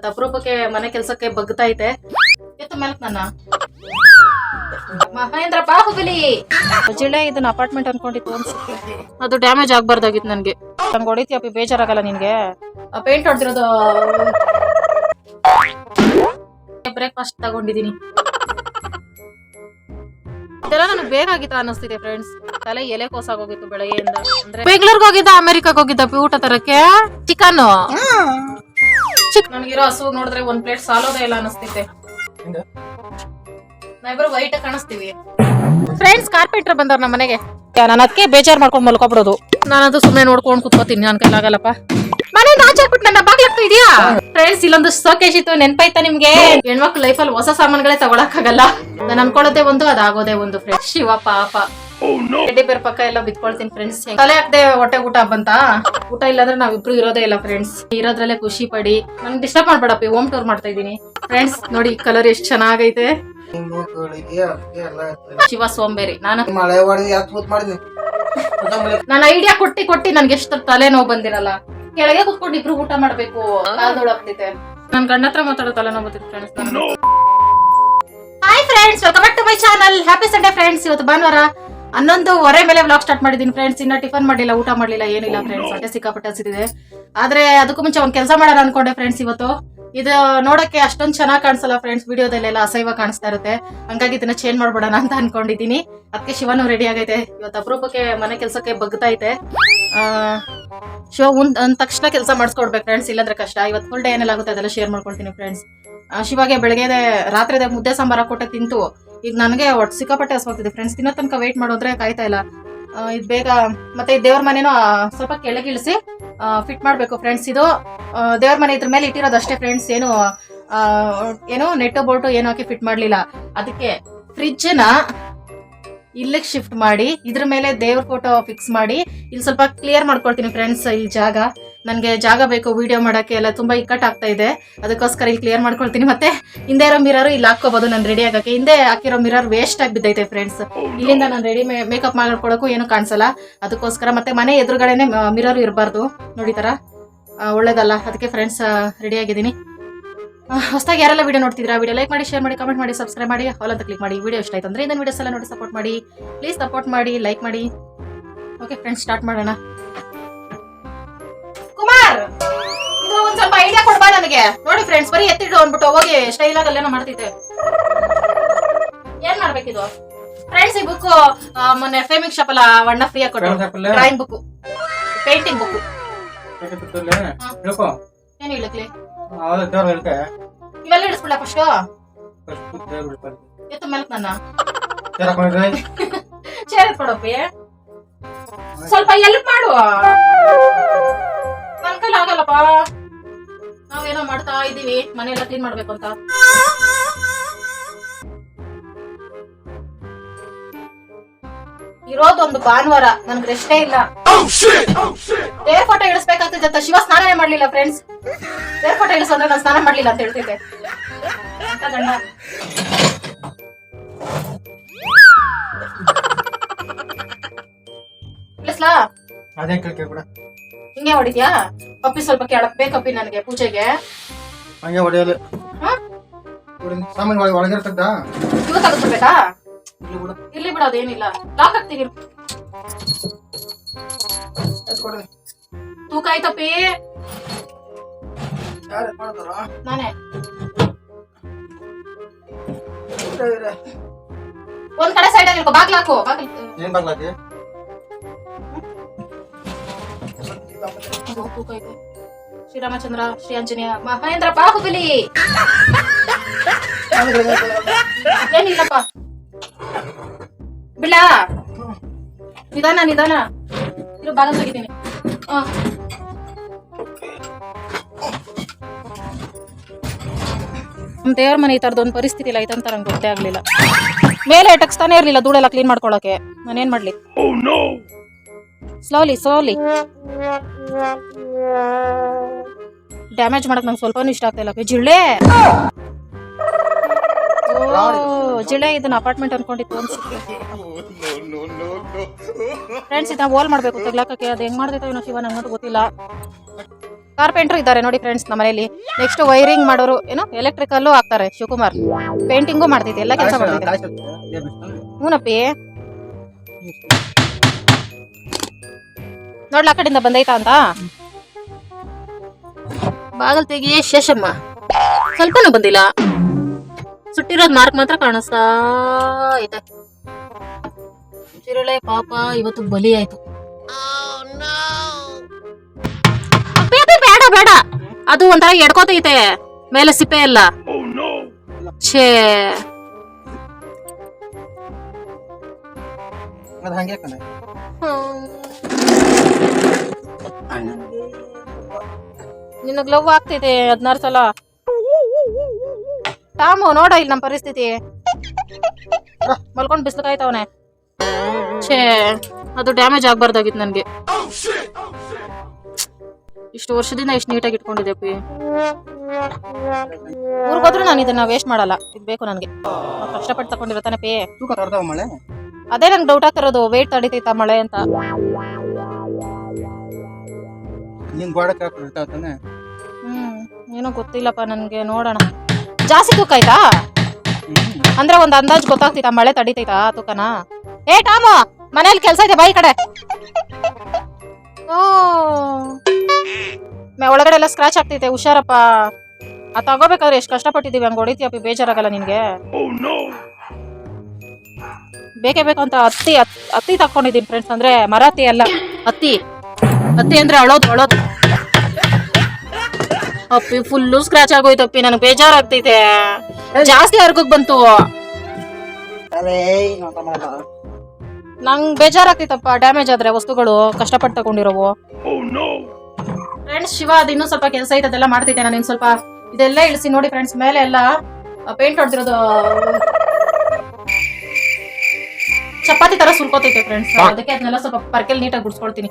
ಇವತ್ತು ಅಪರೂಪಕ್ಕೆ ಮನೆ ಕೆಲ್ಸಕ್ಕೆ ಬಗ್ತೈತೆ. ಎತ್ತು ಮೇಲಕ್ ನನ್ನ ಮಹೇಂದ್ರ ಬಾಹುಬಲಿ ಜಿಳೆ ಇದನ್ನ ಅಪಾರ್ಟ್ಮೆಂಟ್ ಅನ್ಕೊಂಡಿತ್ತು ಅನ್ಸುತ್ತೆ. ಅದು ಡ್ಯಾಮೇಜ್ ಆಗ್ಬಾರ್ದಾಗಿತ್ತು ನನ್ಗೆ. ನಂಗೆ ಹೊಡಿತೀಯಪ್ಪಿ, ಬೇಜಾರಾಗಲ್ಲ ನಿನ್ಗೆ? ಪೇಂಟ್ ಹೊಡ್ದಿರೋದು ಬ್ರೇಕ್ಫಾಸ್ಟ್ ತಗೊಂಡಿದೀನಿ. ಇದೆಲ್ಲ ನನಗೆ ಬೇಕಾಗಿತ್ತ ಅನ್ನಿಸ್ತಿದೆ ಫ್ರೆಂಡ್ಸ್. ತಲೆ ಎಲೆ ಕೋಸಾಗೋಗಿತ್ತು ಬೆಳಗ್ಗೆಯಿಂದ. ಅಂದ್ರೆ ಬೆಂಗಳೂರಿಗೆ ಹೋಗಿದ್ದ, ಅಮೆರಿಕಾಗ್ ಹೋಗಿದ್ದ ಊಟ ತರಕ್ಕೆ ಚಿಕನ್. ನನಗಿರೋ ಹಸು ನೋಡಿದ್ರೆ ಒಂದ್ ಪ್ಲೇಟ್ ಸಾಲೋದೇ ಇಲ್ಲ ಅನ್ನಿಸ್ತಿದೆ. ನಾವಿಬ್ರು ವೈಟ್ ಕಾಣಿಸ್ತೀವಿ ಫ್ರೆಂಡ್ಸ್. ಕಾರ್ಪೆಂಟರ್ ಬಂದವ್ರ ನಮ್ಮ ಮನೆಗೆ. ನಾನು ಅದಕ್ಕೆ ಬೇಜಾರ್ ಮಾಡ್ಕೊಂಡ್ ಮಲ್ಕೊಬಿಡೋದು. ನಾನದು ಸುಮ್ಮನೆ ನೋಡ್ಕೊಂಡ್ ಕುತ್ಕೋತೀನಿ. ನನ್ ಕೈಲಾಗಲ್ಲಪ್ಪ. ಮನೆಯಿಂದ ಆಚೆ ಹಾಕ್ಬಿಟ್ಟು ನನ್ನ ಬಾಗ್ಲಾಗ್ತಾ ಇದೀಯಾ ಫ್ರೆಂಡ್ಸ್? ಇಲ್ಲೊಂದು ಸೋಕೇಶ್ ಇತ್ತು, ನೆನ್ಪಾಯ್ತಾ ನಿಮ್ಗೆ? ಹೆಣ್ಮಕ್ಳು ಲೈಫಲ್ಲಿ ಹೊಸ ಸಾಮಾನುಗಳೇ ತಗೊಳಕ್ಕಾಗಲ್ಲ. ನಾನು ಅನ್ಕೊಳ್ಳೋದೇ ಒಂದು, ಅದಾಗೋದೇ ಒಂದು ಫ್ರೆಂಡ್ಸ್. ಶಿವ ಪಾಪ. ಎಡ್ಡಿ ಬೇರೆ ಪಕ್ಕ ಎಲ್ಲ ಬಿತ್ಕೊಳ್ತೀನಿ ಫ್ರೆಂಡ್ಸ್. ತಲೆ ಹಾಕ್ದೆ ಹೊಟ್ಟೆ ಊಟ ಬಂತ. ಊಟ ಇಲ್ಲಾಂದ್ರೆ ನಾವಿಬ್ರು ಇರೋದೇ ಇಲ್ಲ ಫ್ರೆಂಡ್ಸ್. ಇರೋದ್ರಲ್ಲೇ ಖುಷಿ ಪಡಿ. ನನ್ಗೆ ಡಿಸ್ಟರ್ಬ್ ಮಾಡ್ಬೇಡಪ್ಪಿ. ಹೋಮ್ ಟೂರ್ ಮಾಡ್ತಾ ಇದೀನಿ ಫ್ರೆಂಡ್ಸ್. ನೋಡಿ ಕಲರ್ ಎಷ್ಟ್ ಚೆನ್ನಾಗೈತೆ. ಶಿವ ಸೋಂಬೇರಿ. ನಾನು ಐಡಿಯಾ ಕೊಟ್ಟಿ ನನ್ಗೆ ಎಷ್ಟು ತಲೆ ನೋವು ಬಂದಿರಲ್ಲ. ಕೆಳಗೆ ಕುತ್ಕೊಂಡು ಇಬ್ರು ಊಟ ಮಾಡ್ಬೇಕು. ಕಾಲ್ದೊಳಗ್ತೈತೆ. ನನ್ ಗಂಡ ಹತ್ರ ಮಾತಾಡೋ ತಲೆ ನೋವು ಬರ್ತಿತ್ತು friends. Hi friends, welcome back to my channel. Happy Sunday friends. ಇವತ್ತು ಭಾನುವಾರ 11:15 ಮೇಲೆ ವ್ಲಾಗ್ ಸ್ಟಾರ್ಟ್ ಮಾಡಿದೀನಿ ಫ್ರೆಂಡ್ಸ್. ಇನ್ನ ಟಿಫನ್ ಮಾಡಿಲ್ಲ, ಊಟ ಮಾಡ್ಲಿಲ್ಲ, ಏನಿಲ್ಲ ಫ್ರೆಂಡ್ಸ್. ಹೊಟ್ಟೆ ಸಿಕ್ಕಾಪಟ್ಟೆ ಹಸಿದಿದೆ. ಆದ್ರೆ ಅದಕ್ಕೂ ಮುಂಚೆ ಒಂದ್ ಕೆಲಸ ಮಾಡೋಣ ಅನ್ಕೊಂಡೆ ಫ್ರೆಂಡ್ಸ್. ಇವತ್ತು ಇದು ನೋಡಕ್ಕೆ ಅಷ್ಟೊಂದ್ ಚೆನ್ನಾಗ್ ಕಾಣಿಸಲ್ಲ ಫ್ರೆಂಡ್ಸ್. ವಿಡಿಯೋದಲ್ಲೆಲ್ಲ ಅಸಹ್ಯ ಕಾಣಿಸ್ತಾ ಇರುತ್ತೆ. ಹಂಗಾಗಿ ಇದನ್ನ ಚೇಂಜ್ ಮಾಡ್ಬಿಡೋಣ ಅಂತ ಅನ್ಕೊಂಡಿದೀನಿ. ಅದಕ್ಕೆ ಶಿವನು ರೆಡಿ ಆಗೈತೆ. ಇವತ್ತು ಅಪರೂಪಕ್ಕೆ ಮನೆ ಕೆಲ್ಸಕ್ಕೆ ಬಗ್ತೈತೆ. ಶಿವ ಅಂದ ತಕ್ಷಣ ಕೆಲಸ ಮಾಡಿಸ್ಕೊಡ್ಬೇಕು ಫ್ರೆಂಡ್ಸ್, ಇಲ್ಲಾಂದ್ರೆ ಕಷ್ಟ. ಇವತ್ತು ಫುಲ್ ಡೇ ಏನೆಲ್ಲ ಆಗುತ್ತೆ ಅದೆಲ್ಲ ಶೇರ್ ಮಾಡ್ಕೊಳ್ತೀನಿ ಫ್ರೆಂಡ್ಸ್. ಶಿವಾಗೆ ಬೆಳಗ್ಗೆ ರಾತ್ರಿದೆ ಮುದ್ದೆ ಸಾಂಬಾರ ಕೊಟ್ಟೆ ತಿಂತು. ಈಗ ನನಗೆ ಒಟ್ಟು ಸಿಕ್ಕಾಪಟ್ಟೆ ಹಸ್ವಾಗ್ತಿದೆ ಫ್ರೆಂಡ್ಸ್. ತಿನ್ನೋ ತನಕ ವೇಟ್ ಮಾಡೋದ್ರೆ ಕಾಯ್ತಾ ಇಲ್ಲ. ಇದು ಬೇಗ ಮತ್ತೆ ದೇವ್ರ ಮನೇನೂ ಸ್ವಲ್ಪ ಕೆಳಗಿಳಿಸಿ ಫಿಟ್ ಮಾಡ್ಬೇಕು ಫ್ರೆಂಡ್ಸ್. ಇದು ದೇವ್ರ ಮನೆ ಇದ್ರ ಮೇಲೆ ಇಟ್ಟಿರೋದು ಅಷ್ಟೇ ಫ್ರೆಂಡ್ಸ್. ಏನು ನೆಟ್ಟು ಬೋಲ್ಟು ಏನು ಹಾಕಿ ಫಿಟ್ ಮಾಡ್ಲಿಲ್ಲ. ಅದಕ್ಕೆ ಫ್ರಿಜ್ ನ ಇಲ್ಲಿಗೆ ಶಿಫ್ಟ್ ಮಾಡಿ ಇದ್ರ ಮೇಲೆ ದೇವ್ರ ಫೋಟೋ ಫಿಕ್ಸ್ ಮಾಡಿ ಇಲ್ಲಿ ಸ್ವಲ್ಪ ಕ್ಲಿಯರ್ ಮಾಡ್ಕೊಳ್ತೀನಿ ಫ್ರೆಂಡ್ಸ್. ಈ ಜಾಗ ನನ್ಗೆ ಜಾಗ ಬೇಕು ವಿಡಿಯೋ ಮಾಡಕ್ಕೆ ಎಲ್ಲ ತುಂಬಾ ಇಕ್ಕಟ್ ಆಗ್ತಾ ಇದೆ. ಅದಕ್ಕೋಸ್ಕರ ಇಲ್ಲಿ ಕ್ಲಿಯರ್ ಮಾಡ್ಕೊಳ್ತೀನಿ. ಮತ್ತೆ ಹಿಂದೆ ಇರೋ ಮಿರರ್ ಇಲ್ಲಿ ಹಾಕೋಬಹುದು ನಾನು ರೆಡಿ ಆಗಕ್ಕೆ. ಹಿಂದೆ ಹಾಕಿರೋ ಮಿರರ್ ವೇಸ್ಟ್ ಆಗಿ ಬಿದ್ದೈತೆ ಫ್ರೆಂಡ್ಸ್. ಇಲ್ಲಿಂದ ನಾನು ರೆಡಿ ಮೇಕಪ್ ಮಾಡ್ಕೊಳಕ್ಕೂ ಏನು ಕಾಣಿಸಲ್ಲ. ಅದಕ್ಕೋಸ್ಕರ ಮತ್ತೆ ಮನೆ ಎದುರುಗಡೆನೆ ಮಿರರ್ ಇರಬಾರ್ದು ನೋಡಿ ತರ, ಒಳ್ಳೇದಲ್ಲ. ಅದಕ್ಕೆ ಫ್ರೆಂಡ್ಸ್ ರೆಡಿ ಆಗಿದ್ದೀನಿ. ಹೊಸದಾಗಿ ಯಾರೆಲ್ಲ ವಿಡಿಯೋ ನೋಡ್ತಿದ್ರಾ ವಿಡಿಯೋ ಲೈಕ್ ಮಾಡಿ, ಶೇರ್ ಮಾಡಿ, ಕಮೆಂಟ್ ಮಾಡಿ, ಸಬ್ಸ್ಕ್ರೈಬ್ ಮಾಡಿ, ಆಲ್ ಅಂತ ಕ್ಲಿಕ್ ಮಾಡಿ. ವಿಡಿಯೋ ಇಷ್ಟ ಆಯ್ತು ಅಂದ್ರೆ ಇದನ್ನ ವಿಡಿಯೋಸ್ ಎಲ್ಲ ನೋಡಿ ಸಪೋರ್ಟ್ ಮಾಡಿ ಪ್ಲೀಸ್. ಸಪೋರ್ಟ್ ಮಾಡಿ, ಲೈಕ್ ಮಾಡಿ. ಓಕೆ ಫ್ರೆಂಡ್ಸ್, ಸ್ಟಾರ್ಟ್ ಮಾಡೋಣ. ಕುಮಾರ್, ಇದು ಒಂದ್ ಸ್ವಲ್ಪ ಐಡಿಯಾ ಕೊಡ್ಬಾ ನನಗೆ. ನೋಡಿ ಫ್ರೆಂಡ್ಸ್, ಬರೀ ಎತ್ತಿಡು ಅಂದ್ಬಿಟ್ಟು ಹೋಗಿ ಸ್ಟೈಲ್ ಆಗಿ ಅಲ್ಲೇನೋ ಮಾಡ್ತಿದ್ದೆ. ಏನ್ ಮಾಡ್ಬೇಕಿದು ಫ್ರೆಂಡ್ಸ್? ಈ ಬುಕ್ ಮೊನ್ನೆ ಫೇಮಿಂಗ್ ಶಾಪ್ ಅಲ್ಲ ವಣ್ಣ ಫ್ರೀ ಆಗಿ ಕೊಟ್ಟು, ಡ್ರಾಯಿಂಗ್ ಬುಕ್, ಪೇಂಟಿಂಗ್ ಬುಕ್. ಏನ್ ಹೇಳಕ್ಲಿ ಇವೆಲ್ಲ ಇಡಿಸ್ಬಿಡ ಫಸ್ಟ್. ಎತ್ತು ಮೇಲಕ್ ನನ್ನ ಚೇರ್ ಎತ್ಕೊಡಪ್ಪಿ. ಸ್ವಲ್ಪ ಎಲ್ಪ್ ಮಾಡು. ನನ್ ಕೈಲಿ ಆಗಲ್ಲಪ್ಪ. ನಾವೇನೋ ಮಾಡ್ತಾ ಇದೀವಿ, ಮನೆಯೆಲ್ಲ ಕ್ಲೀನ್ ಮಾಡ್ಬೇಕು ಅಂತ. ಇರೋದೊಂದು ಭಾನುವಾರ, ನನ್ಗೆ ರೆಸ್ಟೇ ಇಲ್ಲ. ದೇವ್ರ ಫೋಟೋ ಇಳಿಸ್ಬೇಕಾಗ್ತಿದೆ ಅಂತ ಶಿವ ಸ್ನಾನನೇ ಮಾಡ್ಲಿಲ್ಲ ಫ್ರೆಂಡ್ಸ್. ದೇವ್ರ ಫೋಟೋ ಇಳಿಸೋದ್ರೆ ನಾನು ಸ್ನಾನ ಮಾಡ್ಲಿಲ್ಲ ಅಂತ ಹೇಳ್ತಿದ್ದೆ. ಗಂಡ ಇಳಿಸ್ಲಾ? ಹಿಂಗೆ ಹೊಡಿದ್ಯಾ ಪಪ್ಪಿ? ಸ್ವಲ್ಪ ಕೆಳಕ್ ಬೇಕಪ್ಪಿ ನನಗೆ ಪೂಜೆಗೆ. ಇವ ತೆಗೆದ್ಬಿಡ್ಬೇಕಾ? ಇರ್ಲಿ ಬಿಡ, ಅದೇನಿಲ್ಲ. ಲಾಕ್ ಹಾಕ್ತೀವಿ. ತೂಕ ಆಯ್ತಪ್ಪಿ? ನಾನೇ. ಒಂದ್ ಕಡೆ ಸೈಡ್ ಅಲ್ಲಿ ಬಾಗ್ಲಾಕು. ತೂಕ ಐತೆ. ಶ್ರೀರಾಮಚಂದ್ರ, ಶ್ರೀ ಆಂಜನೇಯ, ಮಹೇಂದ್ರ ಬಾಹುಬಲಿ. ಏನಿಲ್ಲಪ್ಪ, ಬಿಡ. ನಿಧಾನ ನಿಧಾನ. ಇದು ಬಾಲ ತೆಗಿತೀನಿ. ನಮ್ ದೇವ್ರ ಮನೆ ಈ ತರದೊಂದು ಪರಿಸ್ಥಿತಿ ಇಲ್ಲ ಐತಂತ ನಂಗೆ ಗೊತ್ತೇ ಆಗ್ಲಿಲ್ಲ. ಮೇಲೆ ಟಕ್ಸ್ತಾನೆ ಇರ್ಲಿಲ್ಲ ಧೂಳೆಲ್ಲ ಕ್ಲೀನ್ ಮಾಡ್ಕೊಳಕ್ಕೆ. ನಾನೇನ್ ಮಾಡ್ಲಿ? Slowly slowly. ಡ್ಯಾಮೇಜ್ ಮಾಡಕ್ ನಂಗೆ ಸ್ವಲ್ಪನೂ ಇಷ್ಟ ಆಗ್ತಾ ಇಲ್ಲ. ಜಿಳ್ಳೆ ಜಿಳೆ ಇದನ್ನ ಅಪಾರ್ಟ್ಮೆಂಟ್ ಅನ್ಕೊಂಡಿತ್ತು ಅನ್ಸುತ್ತೆ ಫ್ರೆಂಡ್ಸ್. ಇದನ್ನ ಹೋಲ್ ಮಾಡ್ಬೇಕು ತೆಗ್ಲಾಕಕ್ಕೆ. ಅದು ಹೆಂಗ್ ಮಾಡ್ತೈತೋ ಏನೋ ಶಿವ, ನಂಗಂತೂ ಗೊತ್ತಿಲ್ಲ. ಕಾರ್ಪೆಂಟ್ರು ಇದ್ದಾರೆ ನೋಡಿ ಫ್ರೆಂಡ್ಸ್ ನಮ್ಮ ಮನೆಯಲ್ಲಿ. ನೆಕ್ಸ್ಟ್ ವೈರಿಂಗ್ ಮಾಡೋರು ಏನು ಎಲೆಕ್ಟ್ರಿಕಲ್ಲು ಆಗ್ತಾರೆ ಶಿವಕುಮಾರ್. ಪೇಂಟಿಂಗು ಮಾಡ್ತೈತೆ, ಎಲ್ಲ ಕೆಲಸ ಮಾಡ್ತೈತೆ. ಹೂನಪ್ಪಿ ನೋಡ್ಲ ಆ ಕಡೆಯಿಂದ ಬಂದೈತಾ ಅಂತ. ಬಾಗಲ್ ತೆಗಿಯೇ ಶೇಷಮ್ಮ, ಸ್ವಲ್ಪನೂ ಬಂದಿಲ್ಲ. ಸುಟ್ಟಿರೋದ್ ಮಾರ್ಕ್ ಮಾತ್ರ ಕಾಣಿಸ್ತಾ ಐತೆ. ಚಿರಳೆ ಪಾಪ ಇವತ್ತು ಬಲಿ ಆಯ್ತು. ಬೇಡ ಬೇಡ, ಅದು ಒಂಥರ ಎಡ್ಕೋತೈತೆ ಮೇಲೆ ಸಿಪ್ಪೆ ಎಲ್ಲ. ಛೇ ನಿನ್ನ ಗ್ಲವ್ ಆಗ್ತೈತೆ 16 ಸಲ. ಟಾಮು ನೋಡ ಇಲ್ಲಿ ನಮ್ಮ ಪರಿಸ್ಥಿತಿ, ಮಲ್ಕೊಂಡ್ ಬಿಸ್ಲು ಕಾಯ್ತವನೆ. ಛೇ ಅದು ಡ್ಯಾಮೇಜ್ ಆಗ್ಬಾರ್ದಾಗಿತ್ತು ನನ್ಗೆ. ಇಷ್ಟು ವರ್ಷದಿಂದ ಎಷ್ಟು ನೀಟಾಗಿ ಇಟ್ಕೊಂಡಿದ್ದೆ ಪಿ. ಊರ್ಗೋದ್ರೂ ನಾನು ಇದನ್ನ ವೇಸ್ಟ್ ಮಾಡಲ್ಲ, ಇದು ಬೇಕು ನನ್ಗೆ. ಕಷ್ಟಪಟ್ಟು ತಕೊಂಡಿರತ್ತಾನೆ ಪೇ. ಅದೇ ನಂಗೆ ಡೌಟ್ ಆಗ್ತಿರೋದು, ವೇಟ್ ತಡಿತೈತಾ ಮಳೆ ಅಂತ. ಏನೋ ಗೊತ್ತಿಲ್ಲಪ್ಪ ನನ್ಗೆ, ನೋಡೋಣ. ಜಾಸ್ತಿ ತೂಕ ಆಯ್ತಾ ಅಂದ್ರೆ ಒಂದ್ ಅಂದಾಜ್ ಗೊತ್ತಾಗ್ತೈತಾ ಮಳೆ ತಡಿತೈತಾ ತೂಕನ? ಏ ಟಾಮು, ಮನೇಲಿ ಕೆಲ್ಸ ಇದೆ ಬಾಯಿ ಕಡೆ. ಒಳಗಡೆ ಎಲ್ಲ ಸ್ಕ್ರಾಚ್ ಆಗ್ತೈತೆ, ಹುಷಾರಪ್ಪ. ಅದ್ ತಗೋಬೇಕಾದ್ರೆ ಎಷ್ಟು ಕಷ್ಟಪಟ್ಟಿದೀವಿ, ಹಂಗ ಹೊಡಿತೀಯಪ್ಪ, ಬೇಜಾರಾಗಲ್ಲ ನಿನ್ಗೆ? ಬೇಕೇ ಬೇಕು ಅಂತ ಹತ್ತಿ ತಕೊಂಡಿದೀನಿ ಫ್ರೆಂಡ್ಸ್. ಅಂದ್ರೆ ಮರ ಹತ್ತಿ ಅಲ್ಲ, ಹತ್ತಿ ಅಂದ್ರೆ ಅಳೋದು. ಅಪ್ಪಿ ಫುಲ್ಲು ಸ್ಕ್ರಾಚ್ ಆಗೋಯ್ತಪ್ಪಿ, ನನಗೆ ಬೇಜಾರಾಗ್ತೈತೆ. ಜಾಸ್ತಿ ಅರ್ಗಕ್ ಬಂತು, ನಂಗ್ ಬೇಜಾರಾಗ್ತೈತಪ್ಪ. ಡ್ಯಾಮೇಜ್ ಆದ್ರೆ ವಸ್ತುಗಳು ಕಷ್ಟಪಟ್ಟು ತಗೊಂಡಿರೋವು. ಫ್ರೆಂಡ್ಸ್ ಶಿವ ಅದು ಇನ್ನೂ ಸ್ವಲ್ಪ ಕೆಲಸ ಐತೆ, ಅದೆಲ್ಲ ಮಾಡ್ತೈತೆ. ನಾನು ಇನ್ ಸ್ವಲ್ಪ ಇದೆಲ್ಲ ಇಳಿಸಿ ನೋಡಿ ಫ್ರೆಂಡ್ಸ್. ಮೇಲೆ ಎಲ್ಲ ಪೇಂಟ್ ಹೊಡೆದಿರೋದು ಚಪಾತಿ ತರ ಸುಲ್ಕೋತೈತೆ ಫ್ರೆಂಡ್ಸ್. ಅದಕ್ಕೆ ಅದನ್ನೆಲ್ಲ ಸ್ವಲ್ಪ ಪರ್ಕೆಲ್ ನೀಟಾಗಿ ಗುಡ್ಸ್ಕೊಳ್ತೀನಿ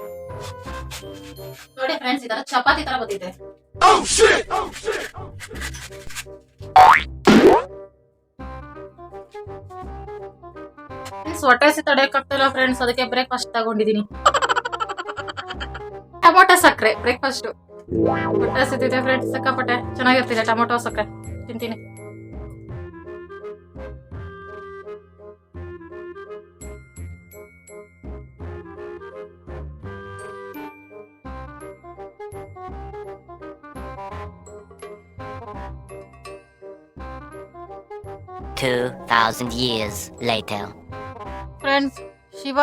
ನೋಡಿ ಫ್ರೆಂಡ್ಸ್. ಈ ತರ ಚಪಾತಿ ತರ ಬಂದಿದೆ. ಹೊಟ್ಟೆ ಹಸಿ ತಡೆಯಕ್ಕಾಗ್ತಿಲ್ಲ ಫ್ರೆಂಡ್ಸ್, ಅದಕ್ಕೆ ಬ್ರೇಕ್ಫಾಸ್ಟ್ ತಗೊಂಡಿದೀನಿ. ಟೊಮೊಟೊ ಸಕ್ಕರೆ ಬ್ರೇಕ್ಫಾಸ್ಟ್. ಹೊಟ್ಟೆ ಹಸಿತಿದೆ ಫ್ರೆಂಡ್ಸ್, ಸಿಕ್ಕಾಪಟ್ಟೆ ಚೆನ್ನಾಗಿರ್ತಿದೆ. ಟೊಮೊಟೊ ಸಕ್ಕರೆ ತಿಂತೀನಿ. ಫ್ರೆಂಡ್ಸ್ ಶಿವ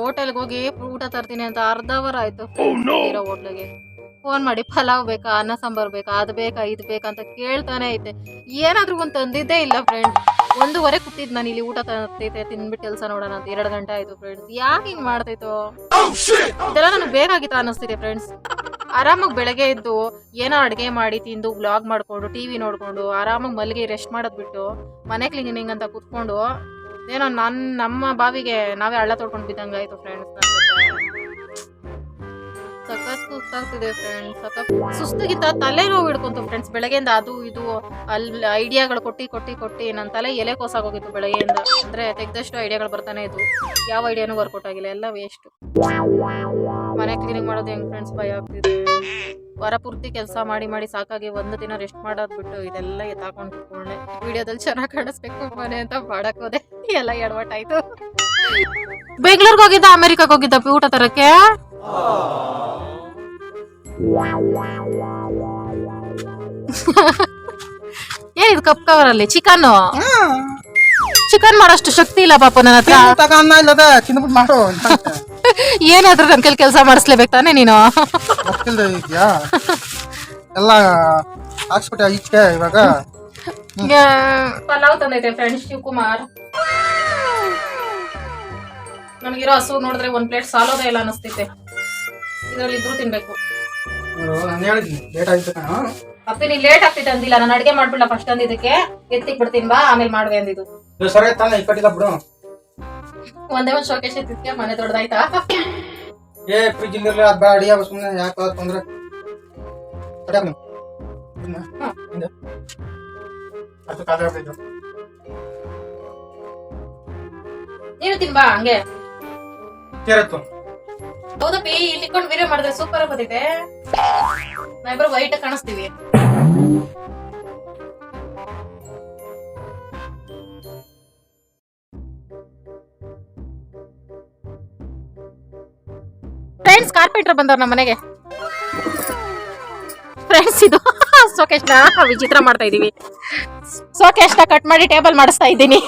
ಹೋಟೆಲ್ಗೆ ಹೋಗಿ ಊಟ ತರ್ತೀನಿ ಅಂತ ಅರ್ಧ ಅವರ್ ಆಯ್ತು. ಇರೋ ಹೋಟ್ಲಿಗೆ ಫೋನ್ ಮಾಡಿ ಪಲಾವ್ ಬೇಕಾ, ಅನ್ನ ಸಾಂಬಾರ್ ಬೇಕಾ, ಅದು ಬೇಕಾ, ಇದು ಬೇಕಾ ಅಂತ ಕೇಳ್ತಾನೆ ಐತೆ. ಏನಾದ್ರೂ ಒಂದು ತಂದಿದ್ದೇ ಇಲ್ಲ ಫ್ರೆಂಡ್ಸ್. 1:15 ಕೂತಿದ್ ನಾನು ಇಲ್ಲಿ. ಊಟ ತರ್ತೈತೆ, ತಿನ್ಬಿಟ್ಟು ಕೆಲಸ ನೋಡೋಣ ಅಂತ 2 ಗಂಟೆ ಆಯ್ತು ಫ್ರೆಂಡ್ಸ್. ಯಾಕೆ ಹಿಂಗ್ ಮಾಡ್ತೈತೋ ಇದೆಲ್ಲ ನನಗೆ ಬೇಕಾಗಿತ್ತು ಅನ್ನಿಸ್ತಿದೆ ಫ್ರೆಂಡ್ಸ್. ಆರಾಮಾಗಿ ಬೆಳಗ್ಗೆ ಎದ್ದು ಏನೋ ಅಡುಗೆ ಮಾಡಿ ತಿಂದು ಬ್ಲಾಗ್ ಮಾಡ್ಕೊಂಡು ಟಿವಿ ನೋಡ್ಕೊಂಡು ಆರಾಮಾಗಿ ಮಲ್ಗಿ ರೆಸ್ಟ್ ಮಾಡೋದ್ ಬಿಟ್ಟು ಮನೆ ಕ್ಲೀನಿಂಗ್ ಅಂತ ಕುತ್ಕೊಂಡು ಏನೋ ನಮ್ಮ ಬಾವಿಗೆ ನಾವೇ ಹಳ್ಳ ತೊಡ್ಕೊಂಡು ಬಿದ್ದಂಗ ಆಯ್ತು ಫ್ರೆಂಡ್ಸ್. ಸಖತ್ ಸುಸ್ತಾಗ್ತಿದೆ ಫ್ರೆಂಡ್ಸ್, ಸಖತ್ ಸುಸ್ತಿಗಿಂತ ತಲೆ ನೋವು ಹಿಡ್ಕೊಂತು ಫ್ರೆಂಡ್ಸ್. ಬೆಳಗ್ಗೆಯಿಂದ ಅದು ಇದು ಅಲ್ಲಿ ಐಡಿಯಾಗಳು ಕೊಟ್ಟಿ ನನ್ನ ತಲೆ ಎಲೆ ಕೋಸಾಗೋಗಿತ್ತು ಬೆಳಗ್ಗೆಯಿಂದ. ಅಂದ್ರೆ ತೆಗ್ದಷ್ಟು ಐಡಿಯಾಗಳು ಬರ್ತಾನೆ ಇದ್ವು, ಯಾವ ಐಡಿಯಾನು ವರ್ಕೌಟ್ ಆಗಿಲ್ಲ, ಎಲ್ಲ ವೇಸ್ಟ್. ಮನೆ ಕ್ಲೀನಿಂಗ್ ಮಾಡೋದು ಹೆಂಗ್ ಫ್ರೆಂಡ್ಸ್ ಭಯ ಆಗ್ತಿದೆ. ವಾರ ಪೂರ್ತಿ ಕೆಲಸ ಮಾಡಿ ಸಾಕಾಗಿ 1 ದಿನ ರೆಸ್ಟ್ ಮಾಡೋದ್ ಬಿಟ್ಟು ಇದೆಲ್ಲ ಎತ್ತಾಕೊಂಡು ಕುತ್ಕೊಂಡೆ. ವಿಡಿಯೋದಲ್ಲಿ ಚೆನ್ನಾಗಿ ಕಾಣಿಸ್ಬೇಕು ಮನೆ ಅಂತ ಮಾಡಕ್ ಹೋದೆ, ಎಲ್ಲ ಎಡವಟ್ಟಾಯ್ತು. ಬೆಂಗಳೂರಿಗೆ ಹೋಗಿದ್ದ, ಅಮೆರಿಕಾಗ ಹೋಗಿದ್ದ ಊಟ ತರಕ್ಕೆ. ಏನಿದು ಕಪ್ ಕವರ್ ಅಲ್ಲಿ ಚಿಕನ್ ಮಾಡೋಷ್ಟು ಶಕ್ತಿ ಇಲ್ಲ ಪಾಪ ನನ್ನ ಹತ್ರ. ಏನಾದ್ರೂ ನನ್ ಕೈಲಿ ಕೆಲಸ ಮಾಡಿಸ್ಲೇಬೇಕು ತಾನೆ ನೀನು. ಎಲ್ಲ ಹಾಕ್ಸ್ಬಿಟ್ಟೆ ಈಚೆ. ಇವಾಗ ಪಲಾವ್ ತಂದೈತೆ ಫ್ರೆಂಡ್ಸ್ ಶಿವಕುಮಾರ್. ನನಗಿರೋ ಹಸು ನೋಡಿದ್ರೆ 1 ಪ್ಲೇಟ್ ಸಾಲೋದೇ ಇಲ್ಲ ಅನಿಸ್ತೈತೆ. ಇದ್ರಲ್ಲಿ ಇಬ್ರು ತಿನ್ಬೇಕು. ಅಪ್ಪಿ ನೀ ಲೇಟ್ ಆಗ್ತೈತೆ ಅಂದಿಲ್ಲ, ನಾನು ಅಡ್ಗೆ ಮಾಡ್ಬಿಡ್ಲ ಫಸ್ಟ್ ಅಂದಿದ್ದಕ್ಕೆ. ಎತ್ತಿಕ್ ಬಿಡ್ತೀನಿ ಬಾ, ಆಮೇಲೆ ಮಾಡುವೆ ಅಂದಿದ್ದು. ಒಂದೇ ಒಂದ್ ಶೋಕೇಶ್ ಎತ್ತಿದ್ಕೆ ಮನೆ ದೊಡ್ಡದಾಯ್ತಾ. ಫ್ರಿಜ್ ಇರ್ಲಿ ಅದ್ ಬೇಡ, ಅಡಿಗೆ ಸುಮ್ಮನೆ ಯಾಕೆ ತೊಂದ್ರೆ. ನೀನು ತಿನ್ಬಾ ಹಂಗೆ. ಹೌದಪ್ಪಿ, ಇಲ್ಲಿ ಇಟ್ಕೊಂಡು ವೀಡಿಯೋ ಮಾಡಿದ್ರೆ ಸೂಪರ್ ಬಂದಿದೆ. ನಾವಿಬ್ರು ವೈಟ್ ಕಾಣಿಸ್ತೀವಿ. ಫ್ರೆಂಡ್ಸ್ ಕಾರ್ಪೆಂಟರ್ ಬಂದವ್ರ ನಮ್ಮ ಮನೆಗೆ. ಫ್ರೆಂಡ್ಸ್ ಇದು ಸೋಕೇಶ್ನ ವಿಚಿತ್ರ ಮಾಡ್ತಾ ಇದೀವಿ. ಸೋಕೇಶ್ನ ಕಟ್ ಮಾಡಿ ಟೇಬಲ್ ಮಾಡಿಸ್ತಾ ಇದ್ದೀನಿ.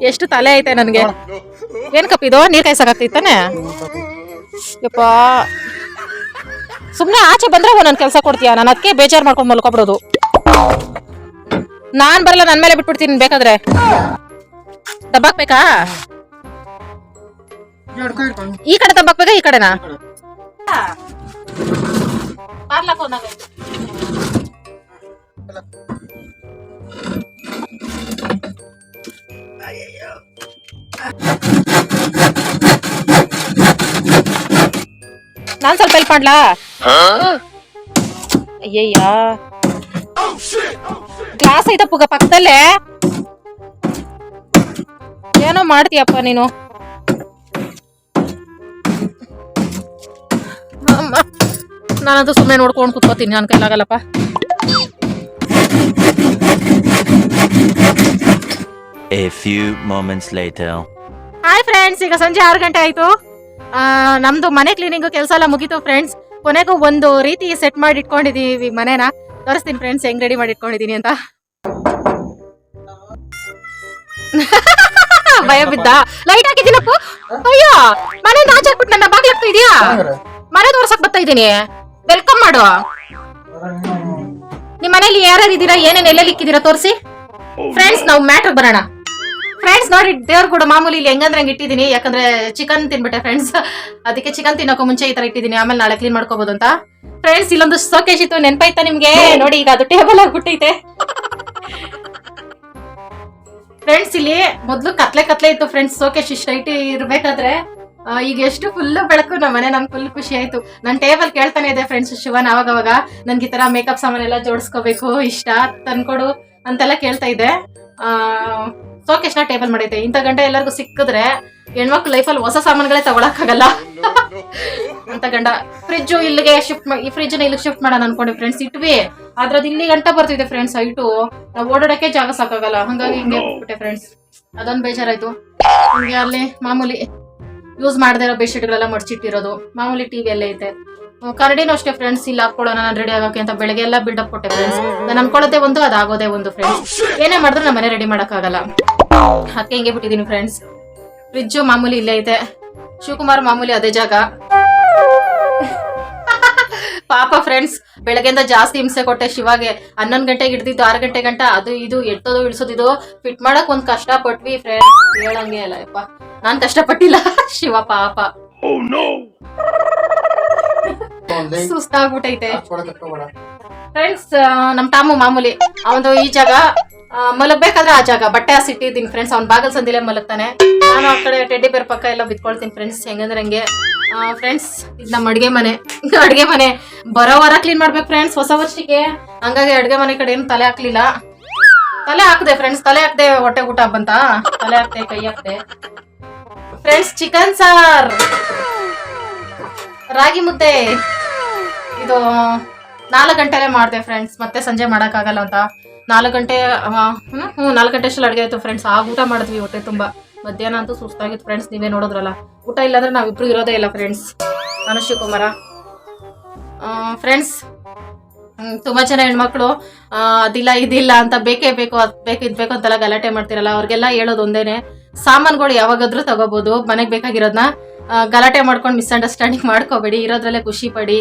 ಎಷ್ಟು ತಲೆ ಐತೆ ನನ್ಗೆ. ಏನ್ ಕಪ್ಪಿದು ನೀರ್ ಕಾಯ್ಸಕ್ಕಾಗ್ತಿತ್ತಾನೆ? ಯಪ್ಪ ಸುಮ್ನೆ ಆಚೆ ಬಂದ್ರೆ ಒಂದೊಂದ್ ಕೆಲ್ಸ ಕೊಡ್ತೀಯ. ನಾನು ಅದಕ್ಕೆ ಬೇಜಾರ್ ಮಾಡ್ಕೊಂಡ್ ಮಲ್ಕೊಬಿಡೋದು. ನಾನ್ ಬರಲ್ಲ, ನನ್ ಮೇಲೆ ಬಿಟ್ಬಿಡ್ತೀನಿ ಬೇಕಾದ್ರೆ. ದಬ್ಬಾಕ್ಬೇಕಾ? ಈ ಕಡೆ ದಬ್ಬಾಕ್ಬೇಕಾ ಈ ಕಡೆನಾ? ನಾನ್ ಸ್ವಲ್ಪ ಹೆಲ್ಪ್ ಮಾಡ್ಲಾ? ಅಯ್ಯಯ್ಯ ಗ್ಲಾಸ್ ಐತ ಪುಗ ಪಕ್ಕದಲ್ಲೇ. ಏನೋ ಮಾಡ್ತೀಯಪ್ಪ ನೀನು. ನಾನಂತೂ ಸುಮ್ಮನೆ ನೋಡ್ಕೊಂಡು ಕುತ್ಕೋತೀನಿ, ನನ್ನ ಕೈಲಾಗಲ್ಲಪ್ಪ. A few moments later. Hi friends, ಈಗ ಸಂಜೆ 6 ಗಂಟೆ ಆಯ್ತು. ನಮ್ದು ಮನೆ ಕ್ಲೀನಿಂಗ್ ಕೆಲಸ ಎಲ್ಲ ಮುಗೀತು ಫ್ರೆಂಡ್ಸ್. ಕೊನೆಗೂ ಒಂದು ರೀತಿ ಸೆಟ್ ಮಾಡಿ ಇಟ್ಕೊಂಡಿದೀವಿ ಮನೆನ. ತೋರಿಸ್ತೀನಿ ಫ್ರೆಂಡ್ಸ್ ಹೆಂಗ್ ರೆಡಿ ಮಾಡಿ ಇಟ್ಕೊಂಡಿದೀನಿ ಅಂತ. ಭಯ ಬಿದ್ದ ಲೈಟ್ ಹಾಕಿದ್ದೀನಪ್ಪ. ಅಯ್ಯೋ ಮನೆ ನಾಚಾಕ್ಬಿಟ್ಟು ನನ್ನ ಬಾಗ್ಲ ಆಗ್ತಾ ಇದೀಯಾ? ಮನೆ ತೋರ್ಸಕ್ ಬರ್ತಾ ಇದೀನಿ, ವೆಲ್ಕಮ್ ಮಾಡು. ನಿಮ್ ಮನೇಲಿ ಯಾರ್ಯಾರು ಇದೀರಾ, ಏನೇನ್ ಎಲ್ಲೆಲ್ಲಿ ಇಕ್ಕಿದೀರಾ ತೋರಿಸಿ. ಫ್ರೆಂಡ್ಸ್ ನಾವು ಮ್ಯಾಟ್ರಿಗೆ ಬರೋಣ. ಫ್ರೆಂಡ್ಸ್ ನೋಡಿ, ದೇವ್ರ ಕೂಡ ಮಾಮೂಲಿ ಇಲ್ಲಿ ಹೆಂಗಂದ್ರೆ ಹಂಗೆ ಇಟ್ಟಿದ್ದೀನಿ. ಯಾಕಂದ್ರೆ ಚಿಕನ್ ತಿನ್ಬಿಟ್ಟೆ ಫ್ರೆಂಡ್ಸ್, ಅದಕ್ಕೆ ಚಿಕನ್ ತಿನ್ನೋಕೆ ಮುಂಚೆ ಈ ತರ ಇಟ್ಟಿದ್ದೀನಿ. ಆಮೇಲೆ ನಾಳೆ ಕ್ಲೀನ್ ಮಾಡ್ಕೋಬಹುದು ಅಂತ. ಫ್ರೆಂಡ್ಸ್ ಇಲ್ಲೊಂದು ಸೋಕೇಶ್ ಇತ್ತು, ನೆನ್ಪಾಯ್ತಾ ನಿಮ್ಗೆ? ನೋಡಿ ಈಗ ಅದು ಟೇಬಲ್ ಆಗ್ಬಿಟ್ಟೈತೆ. ಫ್ರೆಂಡ್ಸ್ ಇಲ್ಲಿ ಮೊದ್ಲು ಕತ್ಲೆ ಇತ್ತು ಫ್ರೆಂಡ್ಸ್. ಸೋಕೇಶ್ ಇಷ್ಟ ಇರ್ಬೇಕಾದ್ರೆ ಈಗ ಎಷ್ಟು ಫುಲ್ ಬೆಳಕು ನಮ್ಮ ಮನೆ. ನನ್ಗೆ ಫುಲ್ ಖುಷಿ ಆಯ್ತು. ನನ್ ಟೇಬಲ್ ಕೇಳ್ತಾನೆ ಇದೆ ಫ್ರೆಂಡ್ಸ್ ಶಿವನ್ ಅವಾಗ ನನ್ಗೆ ಈ ತರ ಮೇಕಪ್ ಸಾಮಾನೆಲ್ಲ ಜೋಡಿಸ್ಕೋಬೇಕು, ಇಷ್ಟ ತಂದ್ಕೊಡು ಅಂತೆಲ್ಲ ಕೇಳ್ತಾ ಇದ್ದೆ. ಸೋಕೇಶ್ನ ಟೇಬಲ್ ಮಾಡೈತೆ. ಇಂಥ ಗಂಟೆ ಎಲ್ಲರಿಗೂ ಸಿಕ್ಕಿದ್ರೆ ಹೆಣ್ಮಕ್ಳು ಲೈಫಲ್ಲಿ ಹೊಸ ಸಾಮಾನುಗಳೇ ತಗೊಳಕ್ಕಾಗಲ್ಲ ಅಂತ ಗಂಡ. ಫ್ರಿಡ್ಜ್ ಇಲ್ಲಿಗೆ ಶಿಫ್ಟ್ ಈ ಫ್ರಿಡ್ಜ್ ನ ಇಲ್ಲಿಗೆ ಶಿಫ್ಟ್ ಮಾಡೋಣ ಅನ್ಕೊಂಡೆ ಫ್ರೆಂಡ್ಸ್. ಇಟ್ವಿ ಅದ್ರದ್ದು ಇಲ್ಲಿ ಗಂಟ ಬರ್ತಿದೆ ಫ್ರೆಂಡ್ಸ್. ಹೈಟು ನಾವು ಓಡಾಡಕ್ಕೆ ಜಾಗ ಸಾಕಾಗಲ್ಲ, ಹಂಗಾಗಿ ಹಿಂಗೆ ಬಿಟ್ಟೆ ಫ್ರೆಂಡ್ಸ್. ಅದೊಂದು ಬೇಜಾರಾಯ್ತು. ಹಿಂಗೆ ಅಲ್ಲಿ ಮಾಮೂಲಿ ಯೂಸ್ ಮಾಡದೇ ಇರೋ ಬೆಡ್ಶೀಟ್ಗಳೆಲ್ಲ ಮಡ್ಚಿಟ್ಟಿರೋದು. ಮಾಮೂಲಿ ಟಿವಿ ಎಲ್ಲ ಐತೆ. ಕರಡಿನೂ ಅಷ್ಟೇ ಫ್ರೆಂಡ್ಸ್, ಇಲ್ಲಿ ಹಾಕೊಳ್ಳೋಣ ನಾನು ರೆಡಿ ಆಗೋಕೆ ಅಂತ ಬೆಳಗ್ಗೆ ಎಲ್ಲ ಬಿಲ್ಡಪ್ ಕೊಟ್ಟೆ ಫ್ರೆಂಡ್ಸ್. ನಾನು ಅನ್ಕೊಳ್ಳೋದೇ ಒಂದು, ಅದಾಗೋದೇ ಒಂದು ಫ್ರೆಂಡ್ಸ್. ಏನೇ ಮಾಡಿದ್ರು ನಮ್ಮ ಮನೆ ರೆಡಿ ಮಾಡೋಕ್ಕಾಗಲ್ಲ, ಅದಕ್ಕೆ ಹಿಂಗೆ ಬಿಟ್ಟಿದ್ದೀನಿ ಫ್ರೆಂಡ್ಸ್. ಫ್ರಿಡ್ಜು ಮಾಮೂಲಿ ಇಲ್ಲೇ ಐತೆ. ಶಿವಕುಮಾರ್ ಮಾಮೂಲಿ ಅದೇ ಜಾಗ. ಪಾಪ ಫ್ರೆಂಡ್ಸ್, ಬೆಳಗ್ಗೆಯಿಂದ ಜಾಸ್ತಿ ಹಿಂಸೆ ಕೊಟ್ಟೆ ಶಿವಾಗೆ. 11 ಗಂಟೆಗೆ ಹಿಡ್ದಿದ್ದು 6 ಗಂಟೆ ಗಂಟ ಅದು ಇದು ಎಟ್ಟೋದು ಇಳಿಸೋದಿದು ಫಿಟ್ ಮಾಡಕ್ ಒಂದ್ ಕಷ್ಟ ಪಟ್ವಿ ಫ್ರೆಂಡ್ಸ್. ಹೇಳಂಗೆ ಅಲ್ಲ ಯಪ್ಪ, ನಾನ್ ಕಷ್ಟಪಟ್ಟಿಲ್ಲ, ಶಿವ ಪಾಪ ಸುಸ್ತಾಗ್ಬಿಟ್ಟೈತೆ ಫ್ರೆಂಡ್ಸ್. ನಮ್ ಟಾಮು ಮಾಮೂಲಿ ಅವನು ಈ ಜಾಗ ಮಲಗ್ಬೇಕಾದ್ರೆ ಆ ಜಾಗ ಬಟ್ಟೆ ಹಾಸಿಟ್ಟಿದ್ದೀನಿ ಫ್ರೆಂಡ್ಸ್. ಅವ್ನ ಬಾಗಲ್ ಸಂದಿಲೆ ಮಲಗ್ತಾನೆ. ನಾನು ಆ ಕಡೆ ಟೆಡ್ಡಿ ಬೇರ್ ಪಕ್ಕ ಎಲ್ಲ ಬಿತ್ಕೊಳ್ತೀನಿ ಫ್ರೆಂಡ್ಸ್, ಹೆಂಗಂದ್ರೆ ಹಂಗೆ. ಫ್ರೆಂಡ್ಸ್ ಇದು ನಮ್ಮ ಅಡ್ಗೆ ಮನೆ ಬರೋ ವಾರ ಕ್ಲೀನ್ ಮಾಡ್ಬೇಕು ಫ್ರೆಂಡ್ಸ್, ಹೊಸ ವರ್ಷಕ್ಕೆ. ಹಂಗಾಗಿ ಅಡ್ಗೆ ಮನೆ ಕಡೆ ಏನು ತಲೆ ಹಾಕ್ಲಿಲ್ಲ. ತಲೆ ಹಾಕ್ದೆ ಫ್ರೆಂಡ್ಸ್, ತಲೆ ಹಾಕ್ದೆ ಹೊಟ್ಟೆ ಊಟ ಬಂತ, ತಲೆ ಹಾಕ್ದೆ ಕೈ ಹಾಕ್ದೆ ಫ್ರೆಂಡ್ಸ್. ಚಿಕನ್ ಸಾರ್, ರಾಗಿ ಮುದ್ದೆ, ಇದು 4 ಗಂಟೆಲೆ ಮಾಡಿದೆ ಫ್ರೆಂಡ್ಸ್. ಮತ್ತೆ ಸಂಜೆ ಮಾಡೋಕ್ಕಾಗಲ್ಲ ಅಂತ 4 ಗಂಟೆ 4 ಗಂಟೆ ಅಷ್ಟಲ್ಲಿ ಅಡುಗೆ ಆಯ್ತು ಫ್ರೆಂಡ್ಸ್. ಆಗ ಊಟ ಮಾಡಿದ್ವಿ ಹೊಟ್ಟೆ ತುಂಬ. ಮಧ್ಯಾಹ್ನ ಅಂತೂ ಸುಸ್ತಾಗಿತ್ತು ಫ್ರೆಂಡ್ಸ್, ನೀವೇ ನೋಡಿದ್ರಲ್ಲ. ಊಟ ಇಲ್ಲಾಂದ್ರೆ ನಾವಿಬ್ರು ಇರೋದೇ ಇಲ್ಲ ಫ್ರೆಂಡ್ಸ್, ನಾನು ಶಿವಕುಮಾರ. ಫ್ರೆಂಡ್ಸ್ ತುಂಬಾ ಜನ ಹೆಣ್ಮಕ್ಳು ಅದಿಲ್ಲ ಇದಿಲ್ಲ ಅಂತ ಬೇಕೇ ಬೇಕು, ಅದ್ ಬೇಕು ಇದ್ ಬೇಕು ಅಂತೆಲ್ಲ ಗಲಾಟೆ ಮಾಡ್ತಿರಲ್ಲ. ಅವ್ರಿಗೆಲ್ಲ ಹೇಳೋದು ಒಂದೇನೆ, ಸಾಮಾನುಗಳು ಯಾವಾಗಾದ್ರೂ ತಗೋಬಹುದು. ಮನೆಗೆ ಬೇಕಾಗಿರೋದನ್ನ ಗಲಾಟೆ ಮಾಡ್ಕೊಂಡು ಮಿಸ್ಅಂಡರ್ಸ್ಟ್ಯಾಂಡಿಂಗ್ ಮಾಡ್ಕೋಬೇಡಿ, ಇರೋದ್ರಲ್ಲೇ ಖುಷಿ ಪಡಿ.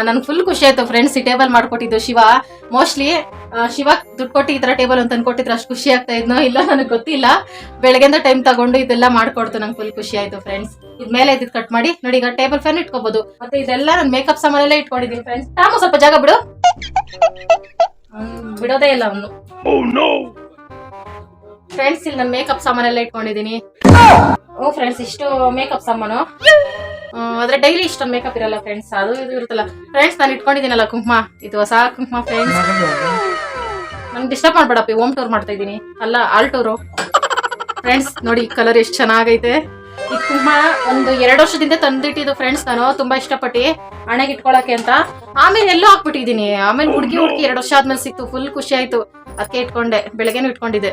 ನನ್ಗೆ ಫುಲ್ ಖುಷಿ ಆಯ್ತು ಫ್ರೆಂಡ್ಸ್ ಈ ಟೇಬಲ್ ಮಾಡ್ಕೊಟ್ಟಿದ್ದು ಶಿವ. ಮೋಸ್ಟ್ಲಿ ಶಿವ ದುಡ್ಡು ಕೊಟ್ಟು ಈ ತರ ಟೇಬಲ್ ಅಂತ ಅನ್ಕೊಟ್ಟಿದ್ರೆ ಅಷ್ಟು ಖುಷಿ ಆಗ್ತಾ ಇದ್ನೋ ಇಲ್ಲ ನನಗೆ ಗೊತ್ತಿಲ್ಲ. ಬೆಳಗ್ಗೆಯಿಂದ ಟೈಮ್ ತಗೊಂಡು ಇದೆಲ್ಲ ಮಾಡ್ಕೊಡ್ತು, ನಂಗೆ ಫುಲ್ ಖುಷಿ ಆಯ್ತು ಫ್ರೆಂಡ್ಸ್. ಇದ್ ಮೇಲೆ ಇದ್ ಕಟ್ ಮಾಡಿ ನೋಡಿ, ಈಗ ಟೇಬಲ್ ಫ್ಯಾನ್ ಇಟ್ಕೋಬಹುದು. ಮತ್ತೆ ಇದೆಲ್ಲ ನನ್ನ ಮೇಕಪ್ ಸಾಮಾನೆಲ್ಲ ಇಟ್ಕೊಂಡಿದ್ದೀನಿ ಫ್ರೆಂಡ್ಸ್. ತಾಮು ಸ್ವಲ್ಪ ಜಾಗ ಬಿಡು, ಬಿಡೋದೇ ಇಲ್ಲ ಅವನು ಫ್ರೆಂಡ್ಸ್. ಇಲ್ಲಿ ನನ್ನ ಮೇಕಪ್ ಸಾಮಾನೆಲ್ಲ ಇಟ್ಕೊಂಡಿದ್ದೀನಿ. ಫ್ರೆಂಡ್ಸ್ ಇಷ್ಟು ಮೇಕಪ್ ಸಾಮಾನು, ಆದ್ರೆ ಡೈಲಿ ಇಷ್ಟೊಂದು ಮೇಕಪ್ ಇರಲ್ಲ ಫ್ರೆಂಡ್ಸ್, ಅದು ಇದು ಇರುತ್ತಲ್ಲ ಫ್ರೆಂಡ್ಸ್. ನಾನು ಇಟ್ಕೊಂಡಿದ್ದೀನಲ್ಲ ಕುಂಕುಮ, ಇದು ಹೊಸ ಕುಂಕುಮ ಫ್ರೆಂಡ್ಸ್. ನಂಗೆ ಡಿಸ್ಟರ್ಬ್ ಮಾಡ್ಬೇಡಪ್ಪಿ, ಹೋಮ್ ಟೂರ್ ಮಾಡ್ತಾ ಇದ್ದೀನಿ, ಅಲ್ಲ ಆಲ್ ಟೂರು ಫ್ರೆಂಡ್ಸ್. ನೋಡಿ ಕಲರ್ ಎಷ್ಟು ಚೆನ್ನಾಗೈತೆ. ಈ ಕುಂಕುಮ ಒಂದು 2 ವರ್ಷದಿಂದ ತಂದಿಟ್ಟಿದ್ದು ಫ್ರೆಂಡ್ಸ್, ನಾನು ತುಂಬಾ ಇಷ್ಟಪಟ್ಟು ಹಣೆಗೆ ಇಟ್ಕೊಳಕ್ಕೆ ಅಂತ. ಆಮೇಲೆ ಎಲ್ಲೋ ಹಾಕ್ಬಿಟ್ಟಿದೀನಿ. ಆಮೇಲೆ ಹುಡುಗಿ 2 ವರ್ಷ ಆದ್ಮೇಲೆ ಸಿಕ್ತು. ಫುಲ್ ಖುಷಿ ಆಯ್ತು. ಅದಕ್ಕೆ ಇಟ್ಕೊಂಡೆ, ಬೆಳಗ್ಗೆನೂ ಇಟ್ಕೊಂಡಿದ್ದೆ.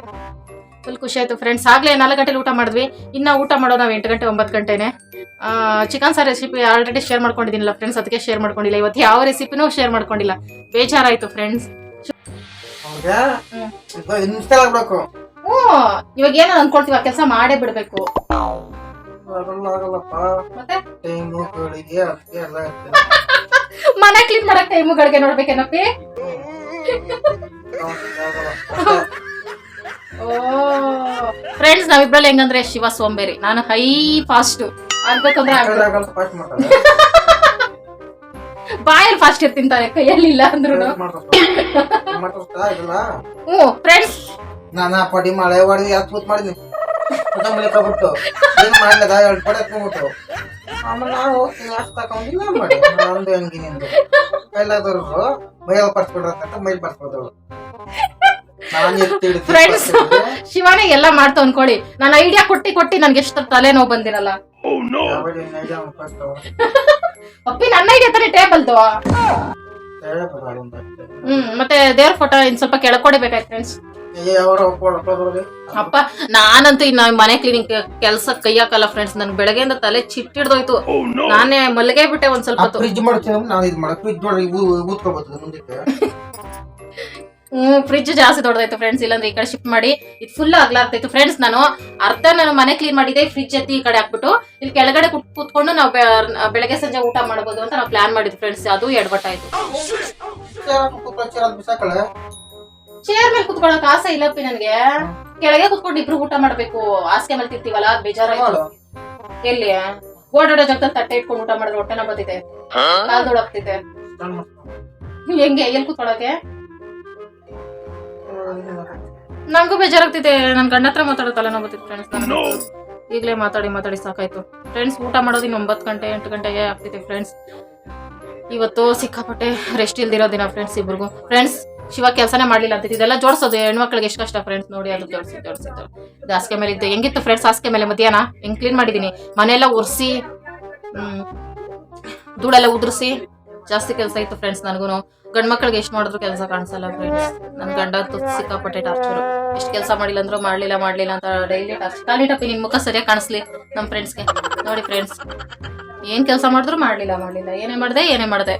ಫುಲ್ ಖುಷಿ ಆಯ್ತು ಫ್ರೆಂಡ್ಸ್. ಆಗ್ಲೇ 4 ಗಂಟೆಲಿ ಊಟ ಮಾಡಿದ್ವಿ. ಇನ್ನ ಊಟ ಮಾಡೋದು ನಾವು 8 ಗಂಟೆ 9 ಗಂಟೆನೆ. ಚಿಕನ್ ಸಾರು ರೆಸಿಪಿ ಆಲ್ರೆಡಿ ಶೇರ್ ಮಾಡ್ಕೊಂಡಿದ್ದೀನಿಲ್ಲ ಫ್ರೆಂಡ್ಸ್, ಅದಕ್ಕೆ ಶೇರ್ ಮಾಡ್ಕೊಂಡಿಲ್ಲ. ಇವತ್ತು ಯಾವ ರೆಸಿಪಿನೂ ಶೇರ್ ಮಾಡ್ಕೊಂಡಿಲ್ಲ. ಬೇಜಾರಾಯ್ತು ಫ್ರೆಂಡ್ಸ್. ಇನ್ಸ್ಟಾಲ್ ಆಗ್ಬೇಕು. ಇವಾಗ ಏನೋ ಅನ್ಕೊಳ್ತೀವಿ, ಆ ಕೆಲಸ ಮಾಡೇ ಬಿಡ್ಬೇಕು. ಆಗಲ್ಲಪ್ಪ, ಮತ್ತೆ ಟೈಮು ಗಳಿಗೆ ಅದಕ್ಕೆ ಎಲ್ಲ ಇರ್ತದೆ. ಮನೆ ಕ್ಲೀನ್ ಮಾಡಕ್ ಟೈಮುಗಳಿಗೆ ನೋಡ್ಬೇಕೇನಪ್ಪಿ. ಓ ಫ್ರೆಂಡ್ಸ್, ನಾವಿಬ್ರಲ್ಲಿ ಹೆಂಗಂದ್ರೆ ಶಿವ ಸೋಂಬೇರಿ, ನಾನು ಹೈ ಫಾಸ್ಟ್ ಆಗ್ಬೇಕಂದ್ರೆ ಆಗಲ್ಲ, ಫಾಸ್ಟ್ ಮಾಡ್ತಾರೆ. ಬಾಯಲ್ಲಿ ಫಾಸ್ಟ್ ಇರ್ತೀನಿ ತಾನೆ, ಕೈಯಲ್ಲಿ ಇಲ್ಲ ಅಂದ್ರು. ಫ್ರೆಂಡ್ಸ್, ನಾನಾ ಪಡಿ ಮಳೆ ಹೊಡೆದು ಯಾಕೆ ಕೂತ್ ಮಾಡಿದ್ನಿ ಕೊತ್ತಂಬರಿ ಕಬಿಟ್ಟು ಏನ್ ಮಾಡ್ಲದ 2 ಪಡೆ ಎತ್ಕೊಂಡ್ಬಿಟ್ಟು ಆಮೇಲೆ ನಾನು ಹೋಗ್ತೀನಿ ಅಷ್ಟು ತಗೊಂಡಿಲ್ಲ ಮಾಡಿ ನಂದು ಹಂಗಿ ನಿಂದು ಕೈಲಾದವ್ರು ಮೈಯಲ್ಲಿ ಪರ್ಸ್ಬಿಡ್ರಂತ ಮೈಲ್ ಪರ್ಸ್ಬಿಡ್ದವ್ರು. ಫ್ರೆಂಡ್ಸ್, ಶಿವಾನೇ ಎಲ್ಲ ಮಾಡ್ತಾ ಅನ್ಕೊಳ್ಳಿ. ನಾನು ಐಡಿಯಾ ಕೊಟ್ಟಿ ನನ್ಗೆ ಎಷ್ಟು ತಲೆನೋವು ಬಂದಿರಲ್ಲ. ಅಪ್ಪಿ ನನ್ನ ಐಡಿಯಾ ತಾನೆ ಟೇಬಲ್ದು. ಮತ್ತೆ ದೇವ್ರ ಫೋಟೋ ಇನ್ ಸ್ವಲ್ಪ ಕೆಳಕೊಡಿಬೇಕಾಯ್ತು ಫ್ರೆಂಡ್ಸ್. ಅಪ್ಪ, ನಾನಂತೂ ಇನ್ನ ಮನೆ ಕ್ಲೀನಿಂಗ್ ಕೆಲಸ ಕೈ ಹಾಕಲ್ಲ ಫ್ರೆಂಡ್ಸ್. ನನ್ ಬೆಳಗ್ಗೆಯಿಂದ ತಲೆ ಚಿಟ್ಟಿಡ್ದೋಯ್ತು. ನಾನೇ ಮಲ್ಗೆ ಬಿಟ್ಟೆ ಒಂದ್ ಸ್ವಲ್ಪ ಹೊತ್ತು. ಫ್ರಿಜ್ ಮಾಡ್ತೀನಿ ನಾನು, ಇದು ಮಾಡ ಫ್ರಿಜ್ ಮಾಡಿ ಊದ್ಕೋಬಹುದು ಮುಂದಕ್ಕೆ. ಫ್ರಿಜ್ ಜಾಸ್ತಿ ದೊಡ್ಡದಾಯ್ತು ಫ್ರೆಂಡ್ಸ್, ಇಲ್ಲಾಂದ್ರೆ ಈ ಕಡೆ ಶಿಫ್ಟ್ ಮಾಡಿ ಇದು ಫುಲ್ ಆಗ್ಲಾಗ್ತಾಯ್ತು ಫ್ರೆಂಡ್ಸ್. ನಾನು ಮನೆ ಕ್ಲೀನ್ ಮಾಡಿದೆ, ಫ್ರಿಜ್ ಎತ್ತಿ ಈ ಕಡೆ ಹಾಕ್ಬಿಟ್ಟು ಇಲ್ಲಿ ಕೆಳಗಡೆ ಕೂತ್ಕೊಂಡು ನಾವು ಬೆಳಗ್ಗೆ ಸಂಜೆ ಊಟ ಮಾಡಬಹುದು ಅಂತ ನಾವು ಪ್ಲಾನ್ ಮಾಡಿದ್ವಿ ಫ್ರೆಂಡ್ಸ್. ಅದು ಎಡವಟ್ಟಾಯ್ತು. ಚೇರ್ ಮೇಲೆ ಕುತ್ಕೊಳಕ್ ಆಸೆ ಇಲ್ಲಪ್ಪಿ ನನ್ಗೆ. ಕೆಳಗೆ ಕುತ್ಕೊಂಡು ಇಬ್ರು ಊಟ ಮಾಡ್ಬೇಕು. ಹಾಸಿಗೆ ಮೇಲೆ ತಿಂತೀವಲ್ಲ, ಬೇಜಾರಾಯ್ತು. ಎಲ್ಲಿ ಓಡಾಡೋ ಜಾಗದಲ್ಲಿ ತಟ್ಟೆ ಇಟ್ಕೊಂಡು ಊಟ ಮಾಡಿದ್ರೆ ಹೊಟ್ಟೆನ ಬಂದಿದೆ, ಕಾಲ್ದೊಳಗ್ತಿದೆ. ಹೆಂಗೆ ಎಲ್ಲಿ ಕುತ್ಕೊಳಕ್ಕೆ? ನಂಗೂ ಬೇಜಾರಾಗ್ತಿದೆ. ನನ್ ಗಂಡ ಹತ್ರ ಮಾತಾಡೋ ತಲೆನೋ ಬರ್ತಿತ್ತು ಫ್ರೆಂಡ್ಸ್. ಈಗಲೇ ಮಾತಾಡಿ ಸಾಕಾಯ್ತು ಫ್ರೆಂಡ್ಸ್. ಊಟ ಮಾಡೋದು 9 ಗಂಟೆ 8 ಗಂಟೆಗೆ ಆಗ್ತಿದೆ ಫ್ರೆಂಡ್ಸ್. ಇವತ್ತು ಸಿಕ್ಕಾಪಟ್ಟೆ ರೆಸ್ಟ್ ಇಲ್ದಿರೋ ದಿನ ಫ್ರೆಂಡ್ಸ್ ಇಬ್ರಿಗೂ. ಫ್ರೆಂಡ್ಸ್, ಶಿವ ಕೆಲಸನೇ ಮಾಡ್ಲಿಲ್ಲ ಅಂತ ಇದೆಲ್ಲ ಜೋಡಿಸೋದು ಹೆಣ್ಮಕ್ಳಿಗೆ ಎಷ್ಟು ಕಷ್ಟ ಫ್ರೆಂಡ್ಸ್. ನೋಡಿ, ಅದು ಜೋಡಿಸಿ ಹಾಸಿಗೆ ಮೇಲೆ ಇದ್ದು ಹೆಂಗಿತ್ತು ಫ್ರೆಂಡ್ಸ್. ಹಾಸಿಗೆ ಮೇಲೆ ಮಧ್ಯಾಹ್ನ ಹೆಂಗ್ ಕ್ಲೀನ್ ಮಾಡಿದೀನಿ, ಮನೆಯೆಲ್ಲ ಒರೆಸಿ ಧೂಳೆಲ್ಲ ಉದುರಿಸಿ ಜಾಸ್ತಿ ಕೆಲಸ ಇತ್ತು ಫ್ರೆಂಡ್ಸ್. ನನಗೂ ಗಂಡ್ ಮಕ್ಳಿಗೆ ಎಷ್ಟು ಮಾಡಿದ್ರು ಕೆಲಸ ಕಾಣಿಸಲ್ಲ ಫ್ರೆಂಡ್ಸ್. ನನ್ ಗಂಡ ಸಿಕ್ಕಾಪಟ್ಟೆ ಟಾರ್ಚರ್. ಎಷ್ಟು ಕೆಲಸ ಮಾಡಿಲ್ಲ ಅಂದ್ರೂ ಮಾಡ್ಲಿಲ್ಲ ಅಂತ ಡೈಲಿ ಟಾರ್ಚರ್. ಕಾಲಿಟಪ್ಪಿ ನಿನ್ ಮುಖ ಸರಿಯಾಗಿ ಕಾಣಿಸ್ಲಿ ನಮ್ ಫ್ರೆಂಡ್ಸ್ಗೆ. ನೋಡಿ ಫ್ರೆಂಡ್ಸ್, ಏನ್ ಕೆಲಸ ಮಾಡಿದ್ರು ಮಾಡ್ಲಿಲ್ಲ. ಏನೇ ಮಾಡ್ದೆ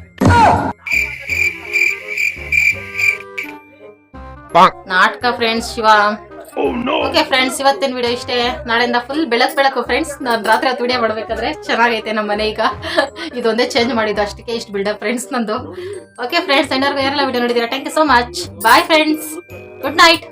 ನಾಟಕ ಫ್ರೆಂಡ್ಸ್ ಶಿವ. ಓಕೆ ಫ್ರೆಂಡ್ಸ್, ಇವತ್ತಿನ ವಿಡಿಯೋ ಇಷ್ಟೇ. ನಾಳೆಯಿಂದ ಫುಲ್ ಬೆಳಕು ಫ್ರೆಂಡ್ಸ್. ನಾನು ರಾತ್ರಿ ಹೊತ್ತು ವಿಡಿಯೋ ಮಾಡ್ಬೇಕಾದ್ರೆ ಚೆನ್ನಾಗೈತೆ ನಮ್ಮ ಮನೆ. ಈಗ ಇದೊಂದೇ ಚೇಂಜ್ ಮಾಡಿದ್ದು, ಅಷ್ಟಕ್ಕೆ ಇಷ್ಟು ಬಿಲ್ಡಪ್ ಫ್ರೆಂಡ್ಸ್ ನಂದು. ಓಕೆ ಫ್ರೆಂಡ್ಸ್, ಯಾರೆಲ್ಲ ವಿಡಿಯೋ ನೋಡಿದ್ದೀರಾ, thank you so much. Bye friends, good night.